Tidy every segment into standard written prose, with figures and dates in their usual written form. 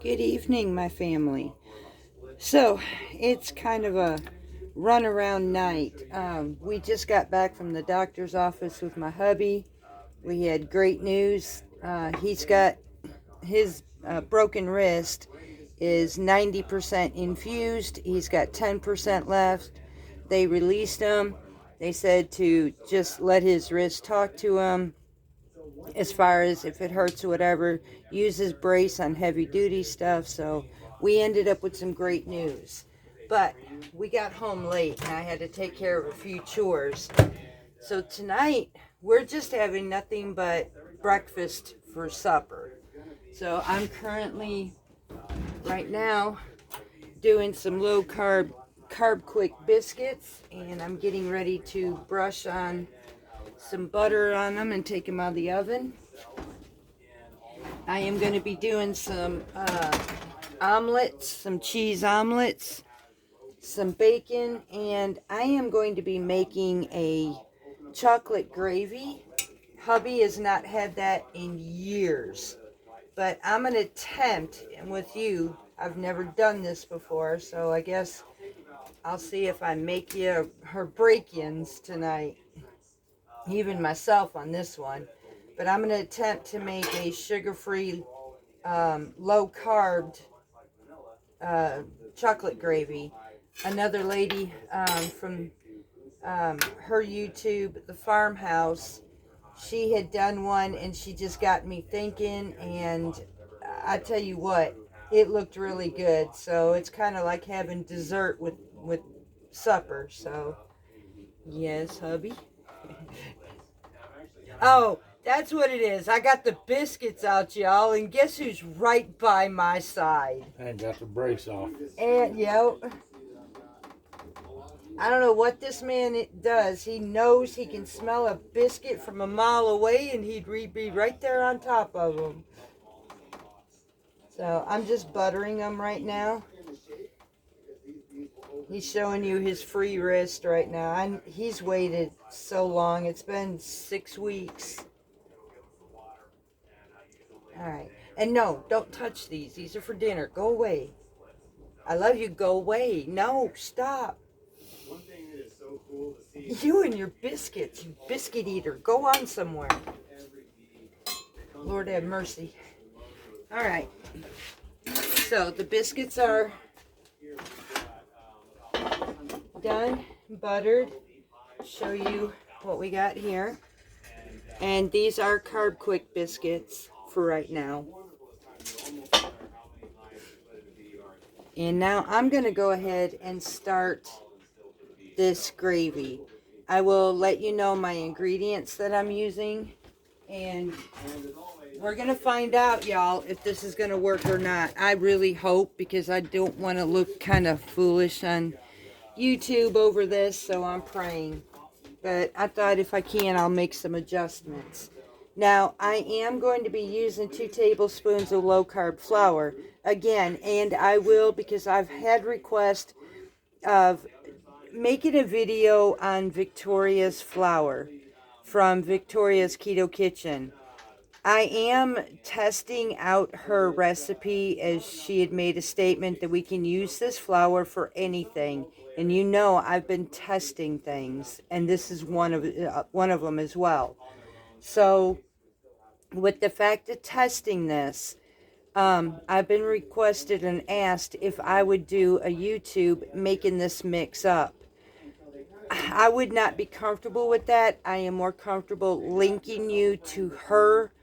Good evening, my family. So, it's kind of a runaround night. We just got back from the doctor's office with my hubby. We had great news. He's got his broken wrist is 90% infused. He's got 10% left. They released him. They said to just let his wrist talk to him as far as if it hurts or whatever, use his brace on heavy duty stuff. So we ended up with some great news. But we got home late and I had to take care of a few chores. So tonight we're just having nothing but breakfast for supper. So I'm currently right now doing some low carb quick biscuits, and I'm getting ready to brush on some butter on them and take them out of the oven. I am going to be doing some omelets, some cheese omelets, some bacon, and I am going to be making a chocolate gravy. Hubby has not had that in years, but I'm going to attempt, and with you, I've never done this before, so I guess I'll see if I make you her break-ins tonight. Even myself on this one. But I'm going to attempt to make a sugar-free, low-carb chocolate gravy. Another lady from her YouTube, The Farmhouse, she had done one, and she just got me thinking, and I tell you what, it looked really good. So it's kind of like having dessert with supper. So, yes, hubby. Oh, that's what it is. I got the biscuits out, y'all, and guess who's right by my side? And got the brace off. And, yo, I don't know what this man does. He knows he can smell a biscuit from a mile away, and he'd be right there on top of them. So I'm just buttering them right now. He's showing you his free wrist right now. He's waited so long. It's been 6 weeks. All right. And no, don't touch these. These are for dinner. Go away. I love you. Go away. No, stop. You and your biscuits, you biscuit eater. Go on somewhere. Lord have mercy. All right. So the biscuits are done, buttered. Show you what we got here. And these are carb quick biscuits for right now. And now I'm going to go ahead and start this gravy. I will let you know my ingredients that I'm using, and we're going to find out, y'all, if this is going to work or not. I really hope, because I don't want to look kind of foolish on YouTube over this, so I'm praying. But I thought if I can, I'll make some adjustments. Now, I am going to be using 2 tablespoons of low-carb flour. Again, and I will, because I've had requests of making a video on Victoria's flour from Victoria's Keto Kitchen. I am testing out her recipe, as she had made a statement that we can use this flour for anything. And you know I've been testing things, and this is one of them as well. So with the fact of testing this, I've been requested and asked if I would do a YouTube making this mix up. I would not be comfortable with that. I am more comfortable linking you to her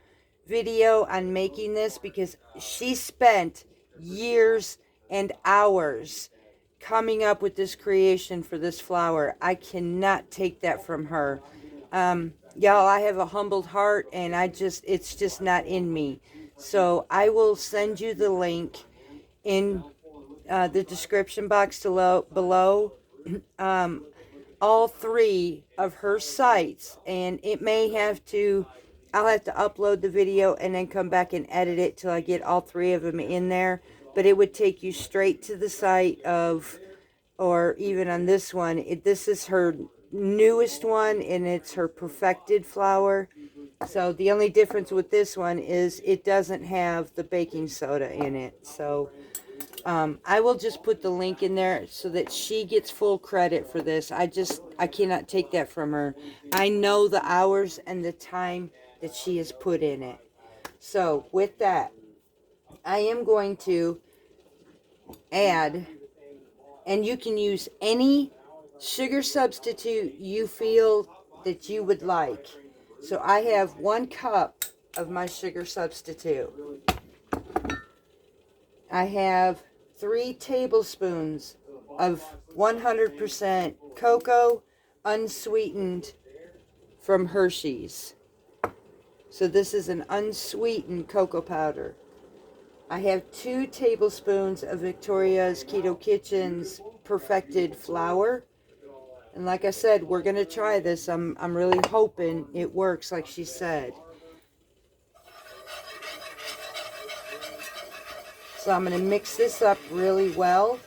video on making this, because she spent years and hours coming up with this creation for this flour. I cannot take that from her. Y'all, I have a humbled heart, and it's just not in me. So I will send you the link in the description box below. All 3 of her sites, and I'll have to upload the video and then come back and edit it till I get all 3 of them in there. But it would take you straight to the site of, or even on this one, this is her newest one, and it's her perfected flour. So the only difference with this one is it doesn't have the baking soda in it. So I will just put the link in there so that she gets full credit for this. I cannot take that from her. I know the hours and the time that she has put in it. So with that, I am going to add, and you can use any sugar substitute you feel that you would like. So I have 1 cup of my sugar substitute. I have 3 tablespoons of 100% cocoa unsweetened from Hershey's. So this is an unsweetened cocoa powder. I have 2 tablespoons of Victoria's Keto Kitchen's perfected flour. And like I said, we're going to try this. I'm really hoping it works like she said. So I'm going to mix this up really well.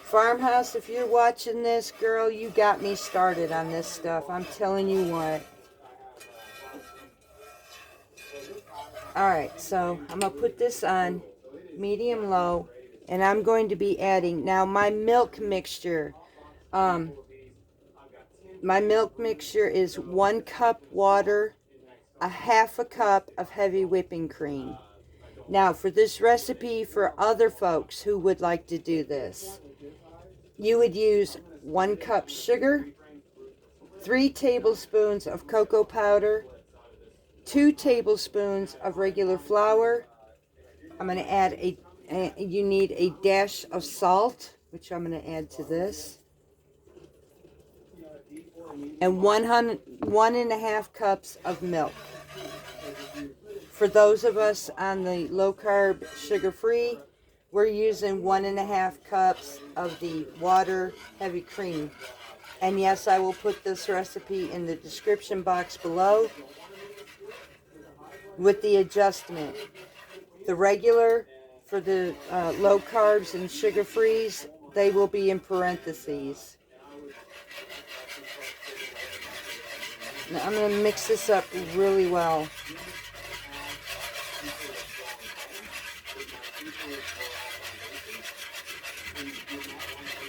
Farmhouse, if you're watching this, girl, you got me started on this stuff. I'm telling you what. Alright, so I'm going to put this on medium low, and I'm going to be adding, now my milk mixture. My milk mixture is 1 cup water, a 1/2 cup of heavy whipping cream. Now, for this recipe, for other folks who would like to do this, you would use 1 cup sugar, 3 tablespoons of cocoa powder, 2 tablespoons of regular flour. I'm going to add you need a dash of salt, which I'm going to add to this. And 1.5 cups of milk. For those of us on the low carb, sugar free, we're using 1.5 cups of the water heavy cream. And yes, I will put this recipe in the description box below with the adjustment. The regular for the low carbs and sugar frees, they will be in parentheses. Now I'm going to mix this up really well.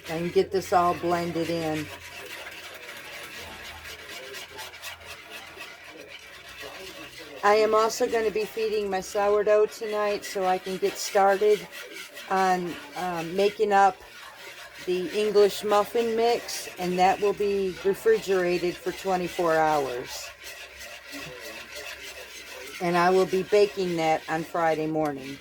And get this all blended in. I am also going to be feeding my sourdough tonight so I can get started on making up the English muffin mix, and that will be refrigerated for 24 hours. And I will be baking that on Friday morning.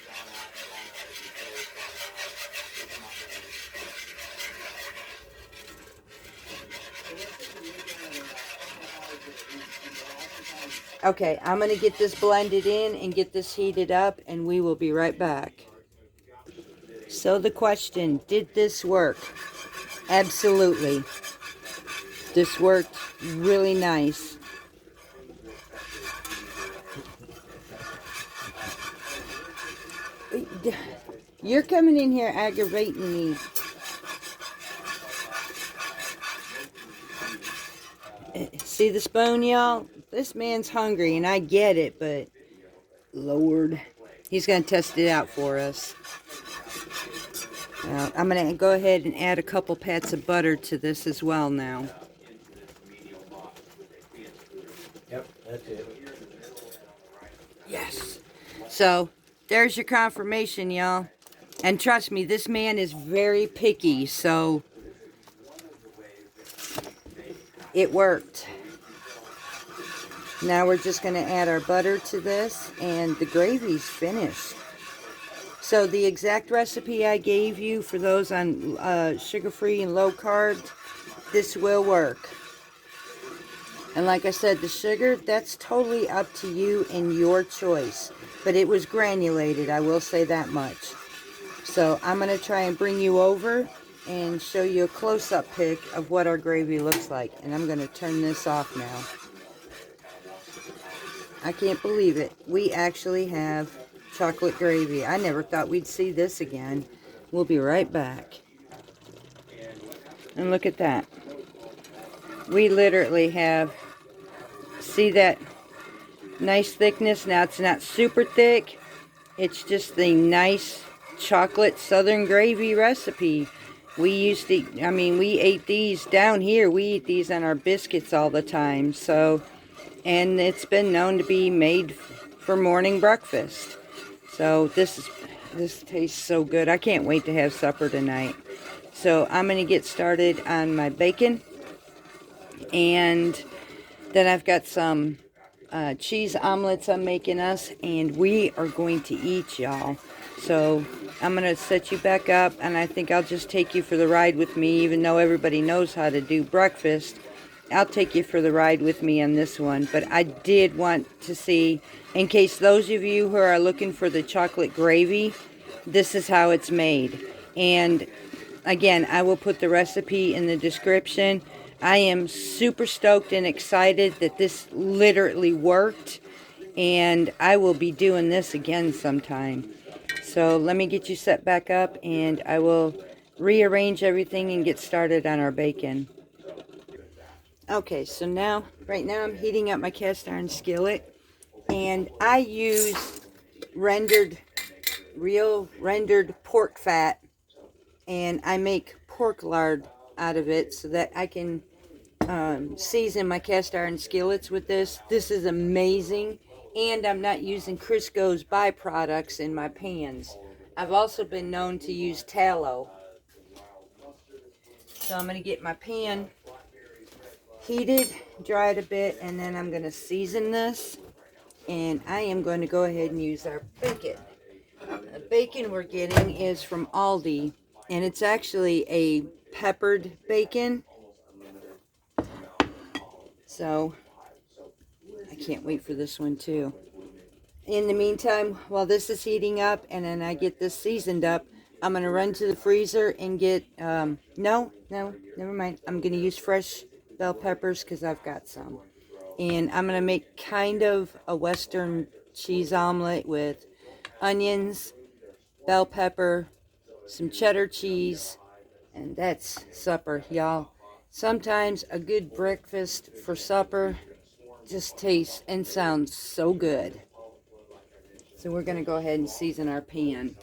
Okay, I'm going to get this blended in and get this heated up, and we will be right back. So the question, did this work? Absolutely. This worked really nice. You're coming in here aggravating me. See the spoon, y'all? This man's hungry, and I get it, but Lord, he's going to test it out for us. I'm going to go ahead and add a couple pats of butter to this as well now. Yep, that's it. Yes. So, there's your confirmation, y'all. And trust me, this man is very picky, so it worked. Now we're just going to add our butter to this, and the gravy's finished. So the exact recipe I gave you for those on sugar-free and low carb, this will work. And like I said, the sugar, that's totally up to you and your choice. But it was granulated, I will say that much. So I'm going to try and bring you over and show you a close-up pic of what our gravy looks like. And I'm going to turn this off now. I can't believe it. We actually have chocolate gravy. I never thought we'd see this again. We'll be right back. And look at that. We literally have, see that nice thickness? Now it's not super thick. It's just the nice chocolate southern gravy recipe. We used to, I mean, we ate these down here. We eat these on our biscuits all the time. So, and it's been known to be made for morning breakfast. So this tastes so good. I can't wait to have supper tonight. So I'm going to get started on my bacon. And then I've got some cheese omelets I'm making us, and we are going to eat, y'all. So I'm going to set you back up, and I think I'll just take you for the ride with me. Even though everybody knows how to do breakfast, I'll take you for the ride with me on this one. But I did want to see, in case those of you who are looking for the chocolate gravy, this is how it's made. And again, I will put the recipe in the description. I am super stoked and excited that this literally worked, and I will be doing this again sometime. So let me get you set back up, and I will rearrange everything and get started on our bacon. Okay, so now, right now I'm heating up my cast iron skillet, and I use real rendered pork fat, and I make pork lard out of it so that I can season my cast iron skillets with this. This is amazing, and I'm not using Crisco's byproducts in my pans. I've also been known to use tallow. So I'm going to get my pan heated, dry it a bit, and then I'm going to season this, and I am going to go ahead and use our bacon. The bacon we're getting is from Aldi, and it's actually a peppered bacon. So I can't wait for this one too. In the meantime, while this is heating up and then I get this seasoned up, I'm going to run to the freezer and get, no, never mind. I'm going to use fresh bell peppers because I've got some. And I'm going to make kind of a Western cheese omelet with onions, bell pepper, some cheddar cheese, and that's supper, y'all. Sometimes a good breakfast for supper just tastes and sounds so good. So we're going to go ahead and season our pan.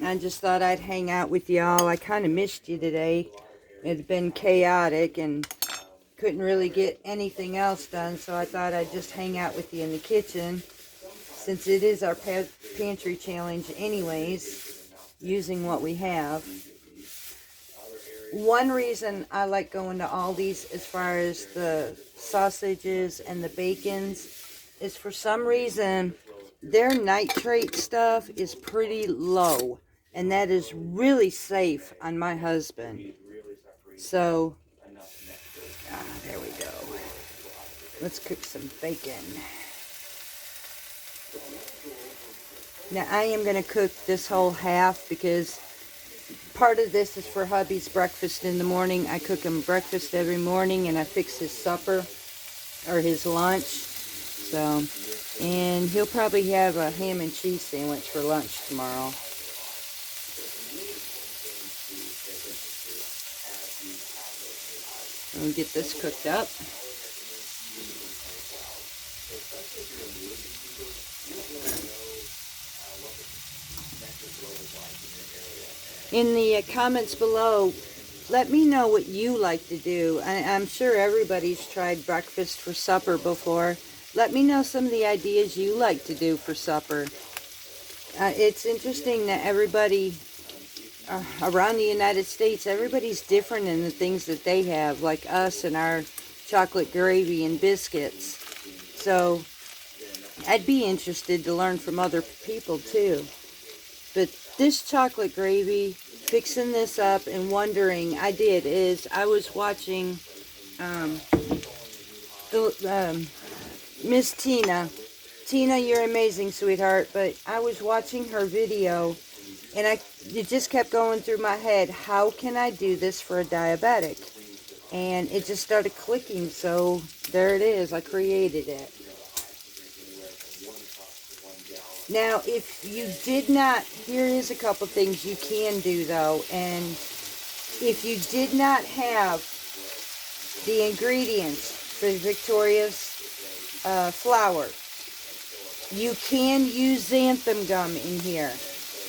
I just thought I'd hang out with y'all. I kind of missed you today. It's been chaotic and couldn't really get anything else done, so I thought I'd just hang out with you in the kitchen, since it is our pantry challenge anyways, using what we have. One reason I like going to Aldi's as far as the sausages and the bacons is, for some reason, their nitrate stuff is pretty low, and that is really safe on my husband. So, there we go. Let's cook some bacon. Now I am going to cook this whole half because part of this is for hubby's breakfast in the morning. I cook him breakfast every morning, and I fix his supper or his lunch. So, and he'll probably have a ham and cheese sandwich for lunch tomorrow. We'll get this cooked up. In the comments below, let me know what you like to do. I'm sure everybody's tried breakfast for supper before. Let me know some of the ideas you like to do for supper. It's interesting that everybody around the United States, everybody's different in the things that they have, like us and our chocolate gravy and biscuits. So I'd be interested to learn from other people too. But this chocolate gravy, fixing this up and wondering, I was watching Miss Tina. Tina, you're amazing, sweetheart. But I was watching her video, and it just kept going through my head, how can I do this for a diabetic? And it just started clicking, so there it is. I created it. Now, if you did not, here is a couple things you can do though, and if you did not have the ingredients for Victoria's flour, you can use xanthan gum in here.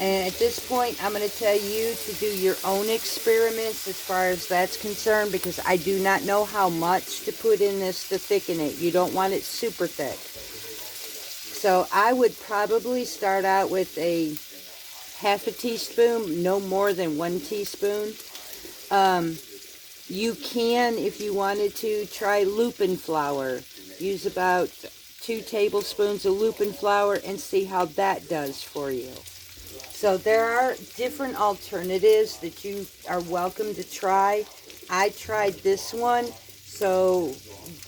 And at this point, I'm going to tell you to do your own experiments as far as that's concerned, because I do not know how much to put in this to thicken it. You don't want it super thick. So I would probably start out with a half a teaspoon, no more than 1 teaspoon. You can, if you wanted to, try lupin flour. Use about 2 tablespoons of lupin flour and see how that does for you. So there are different alternatives that you are welcome to try. I tried this one,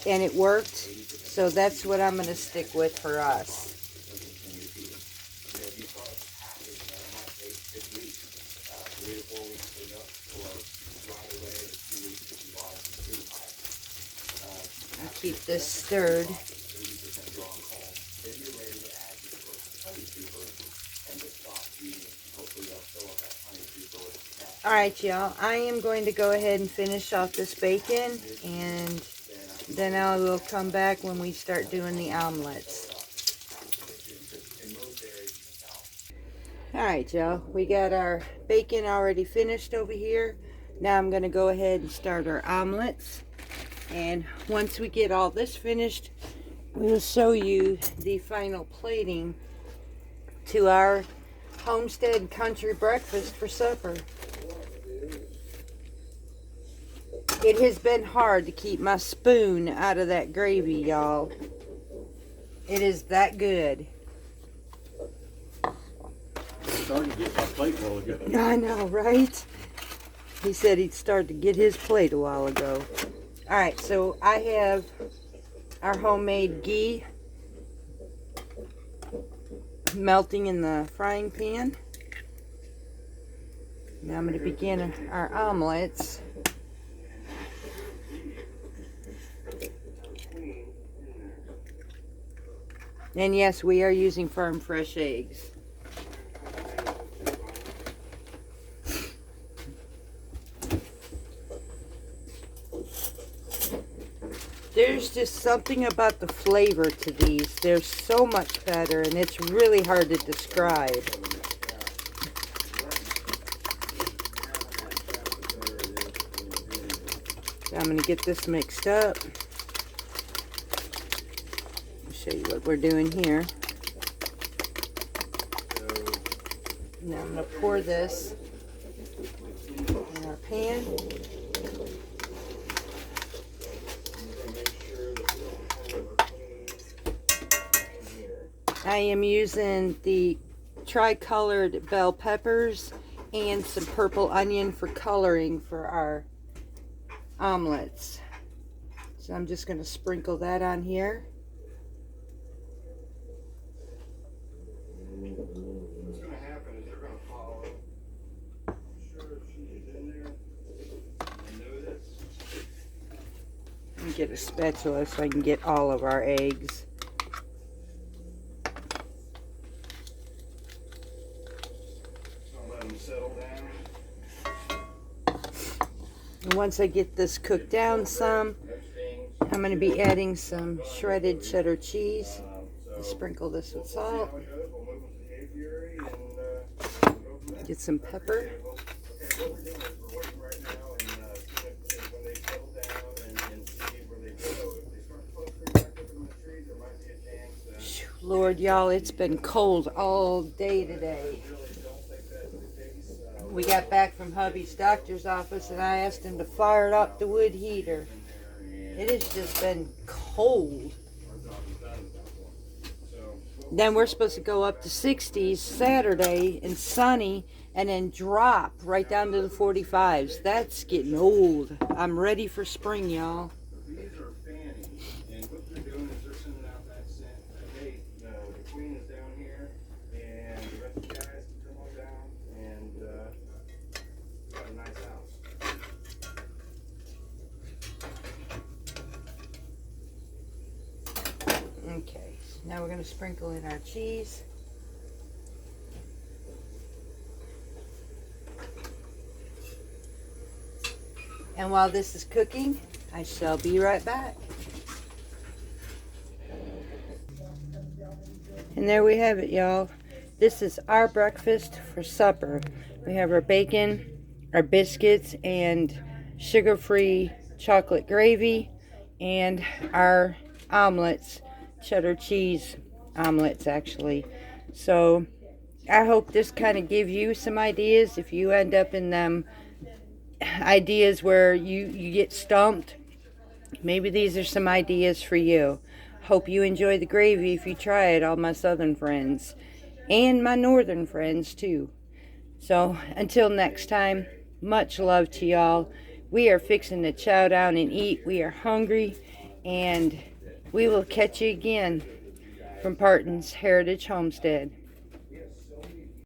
and it worked. So that's what I'm going to stick with for us. I'll keep this stirred. Alright, y'all, I am going to go ahead and finish off this bacon, and then I will come back when we start doing the omelets. Alright, y'all, we got our bacon already finished over here. Now I'm going to go ahead and start our omelets. And once we get all this finished, we'll show you the final plating to our homestead country breakfast for supper. It has been hard to keep my spoon out of that gravy, y'all. It is that good. Starting to get my plate a while ago. I know, right? He said he'd start to get his plate a while ago. Alright, so I have our homemade ghee melting in the frying pan. Now I'm going to begin our omelets. And yes, we are using farm fresh eggs. There's just something about the flavor to these. They're so much better, and it's really hard to describe. So I'm going to get this mixed up. I'll show you what we're doing here. Now I'm going to pour this in our pan. I am using the tricolored bell peppers and some purple onion for coloring for our omelets. So I'm just going to sprinkle that on here. What's going to happen is they're going to follow. I'm sure she is in there. I know this. Let me get a spatula so I can get all of our eggs. Settle down. And once I get this cooked down some, I'm going to be adding some shredded cheddar cheese. Sprinkle this with salt. Get some pepper. Lord, y'all, it's been cold all day today. We got back from hubby's doctor's office, and I asked him to fire up the wood heater. It has just been cold. Then we're supposed to go up to 60s Saturday and sunny, and then drop right down to the 45s. That's getting old. I'm ready for spring, y'all. These are fanny, and what they're doing is they're sending out that scent. Hey, the queen is down here, and the rest of the guys can come on down, and got a nice house. Okay, now we're going to sprinkle in our cheese. And while this is cooking, I shall be right back. And there we have it, y'all. This is our breakfast for supper. We have our bacon, our biscuits, and sugar-free chocolate gravy, and our omelets, cheddar cheese omelets, actually. So I hope this kind of gives you some ideas if you end up in them ideas where you get stumped. Maybe these are some ideas for you. Hope you enjoy the gravy if you try it, all my southern friends. And my northern friends, too. So, until next time, much love to y'all. We are fixing to chow down and eat. We are hungry. And we will catch you again from Parton's Heritage Homestead.